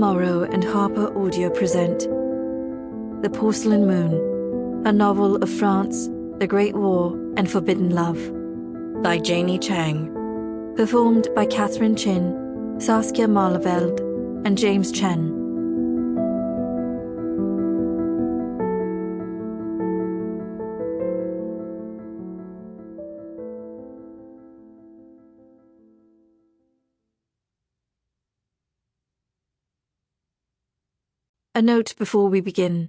Tomorrow and HarperAudio present The Porcelain Moon, a novel of France, the Great War, and forbidden love, by Janie Chang. Performed by Katharine Chen, Saskia Maarleveld, and James Chen. A note before we begin.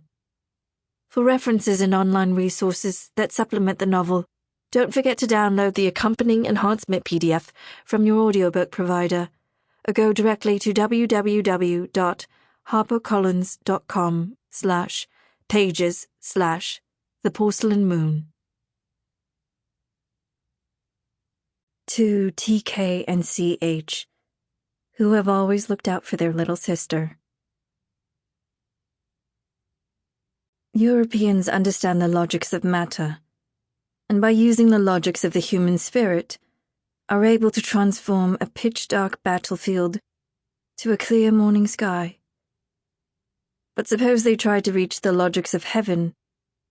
For references and online resources that supplement the novel, don't forget to download the accompanying enhancement PDF from your audiobook provider, or go directly to www.harpercollins.com/pages/The Porcelain Moon. To TK and CH, who have always looked out for their little sister. Europeans understand the logics of matter, and by using the logics of the human spirit, are able to transform a pitch-dark battlefield to a clear morning sky. But suppose they tried to reach the logics of heaven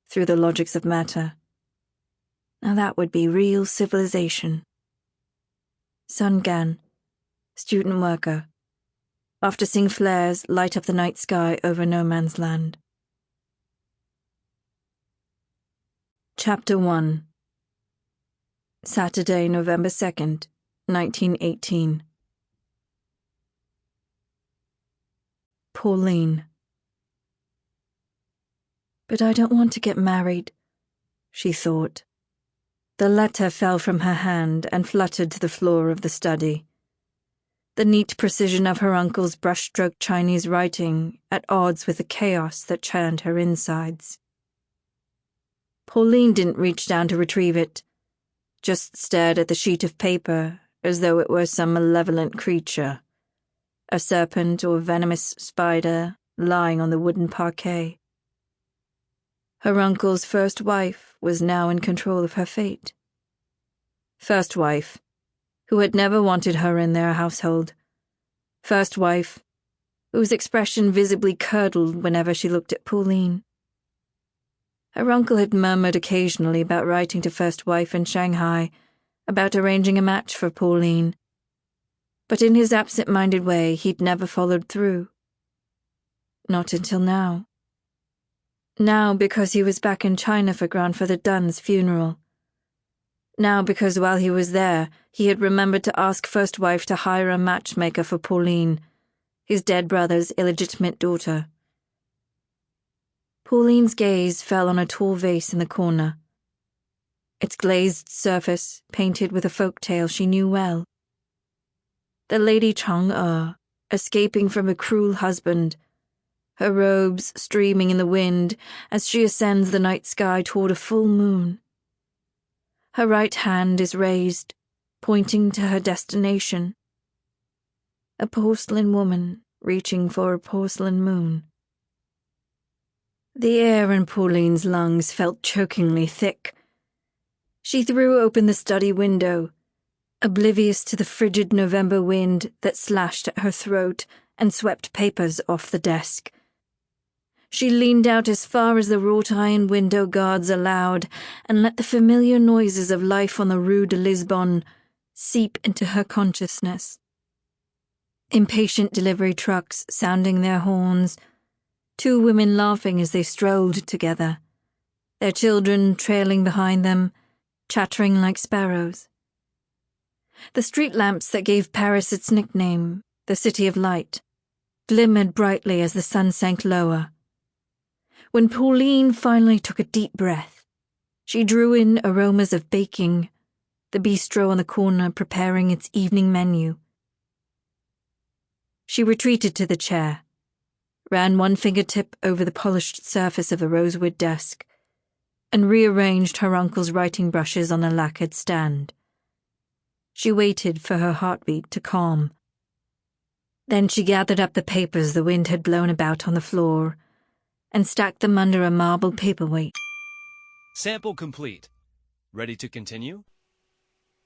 through the logics of matter. Now that would be real civilization. Sun Gan, student worker, after seeing flares light up the night sky over no man's land. Chapter 1. Saturday, November 2nd, 1918. Pauline. But I don't want to get married, she thought. The letter fell from her hand and fluttered to the floor of the study. The neat precision of her uncle's brushstroke Chinese writing at odds with the chaos that churned her insides. Pauline didn't reach down to retrieve it, just stared at the sheet of paper as though it were some malevolent creature, a serpent or venomous spider lying on the wooden parquet. Her uncle's first wife was now in control of her fate. First wife, who had never wanted her in their household. First wife, whose expression visibly curdled whenever she looked at Pauline. Her uncle had murmured occasionally about writing to first wife in Shanghai, about arranging a match for Pauline. But in his absent-minded way, he'd never followed through. Not until now. Now because he was back in China for Grandfather Dun's funeral. Now because while he was there, he had remembered to ask first wife to hire a matchmaker for Pauline, his dead brother's illegitimate daughter. Pauline's gaze fell on a tall vase in the corner. Its glazed surface painted with a folk tale she knew well. The Lady Chang'e, escaping from a cruel husband, her robes streaming in the wind as she ascends the night sky toward a full moon. Her right hand is raised, pointing to her destination. A porcelain woman reaching for a porcelain moon. The air in Pauline's lungs felt chokingly thick. She threw open the study window, oblivious to the frigid November wind that slashed at her throat and swept papers off the desk. She leaned out as far as the wrought iron window guards allowed and let the familiar noises of life on the Rue de Lisbonne seep into her consciousness. Impatient delivery trucks sounding their horns, two women laughing as they strolled together, their children trailing behind them, chattering like sparrows. The street lamps that gave Paris its nickname, the City of Light, glimmered brightly as the sun sank lower. When Pauline finally took a deep breath, she drew in aromas of baking, the bistro on the corner preparing its evening menu. She retreated to the chair, ran one fingertip over the polished surface of the rosewood desk, and rearranged her uncle's writing brushes on a lacquered stand. She waited for her heartbeat to calm. Then she gathered up the papers the wind had blown about on the floor and stacked them under a marble paperweight. Sample complete. Ready to continue?